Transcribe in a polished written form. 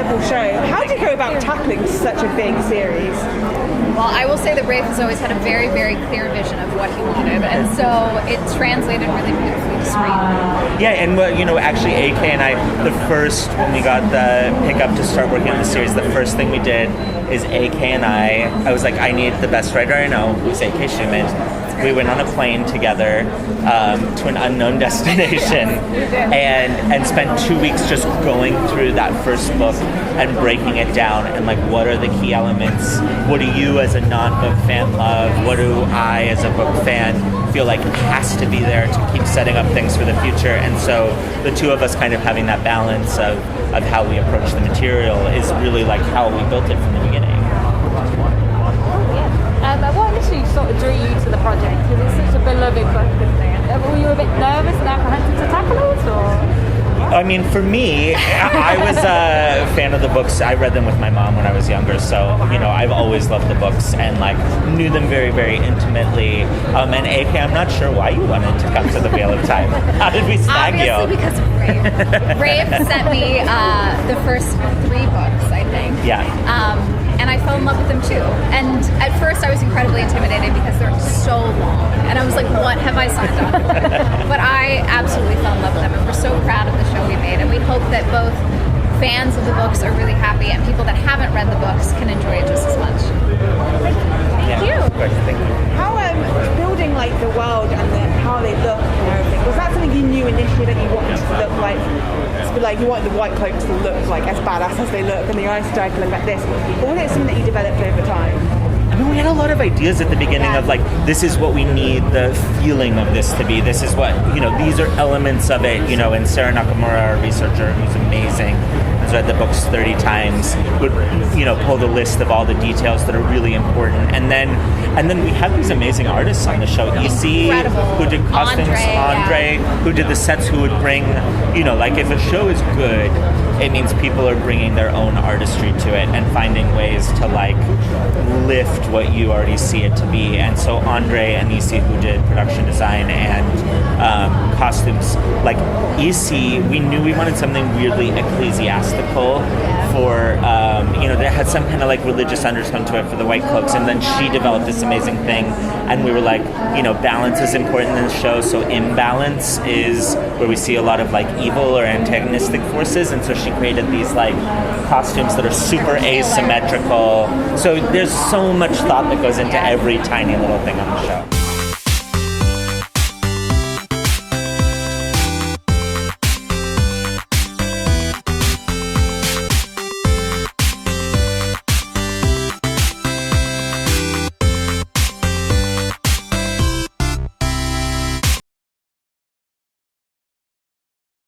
incredible show. How do you go about tackling such a big series? Well, I will say that Rafe has always had a very, very clear vision of what he wanted, and so it translated really beautifully to screen. Yeah, and actually, AK and I, when we got the pickup to start working on the series, the first thing we did is AK and I was like, I need the best writer I know, who's AK Shuman. We went on a plane together to an unknown destination and spent 2 weeks just going through that first book and breaking it down and like, what are the key elements? What do you as a non-book fan love? What do I as a book fan feel like has to be there to keep setting up things for the future? And so the two of us kind of having that balance of how we approach the material is really like how we built it from the beginning. What initially sort of drew you to the project? Because it's such a beloved book, isn't it? Were you a bit nervous and apprehensive to tackle it, or? I mean, for me, I was a fan of the books. I read them with my mom when I was younger, so I've always loved the books and like knew them very, very intimately. And AK, I'm not sure why you wanted to come to the Veil of Time. How did we snag you? Obviously because of Rafe. Rafe sent me the first 3 books, I think. Yeah. And I fell in love with them too. And at first I was incredibly intimidated because they're so long. And I was like, what have I signed up for? But I absolutely fell in love with them, and we're so proud of the show we made. And we hope that both fans of the books are really happy and people that haven't read the books can enjoy it just as much. Thank you. Of course, thank you. How building like the world and how they look and everything, was that something you knew initially that you wanted to look like? Like you wanted the white cloaks to look like as badass as they look and the ice to look like this, or was it something that you developed over time? I mean, we had a lot of ideas at the beginning of like, this is what we need the feeling of this to be. This is what, these are elements of it, and Sarah Nakamura, our researcher, who's amazing, has read the books 30 times, would, pull the list of all the details that are really important. And then we have these amazing artists on the show. EC, who did costumes, Andre, who did the sets, who would bring, like if a show is good, it means people are bringing their own artistry to it and finding ways to like lift what you already see it to be. And so Andre and EC, who did production design and costumes, like EC, we knew we wanted something weirdly ecclesiastical for, that had some kind of like religious undertone to it for the white cloaks. And then she developed this amazing thing, and we were like, balance is important in the show, so imbalance is where we see a lot of like evil or antagonistic forces, and so she created these like costumes that are super asymmetrical. So there's so much thought that goes into every tiny little thing on the show.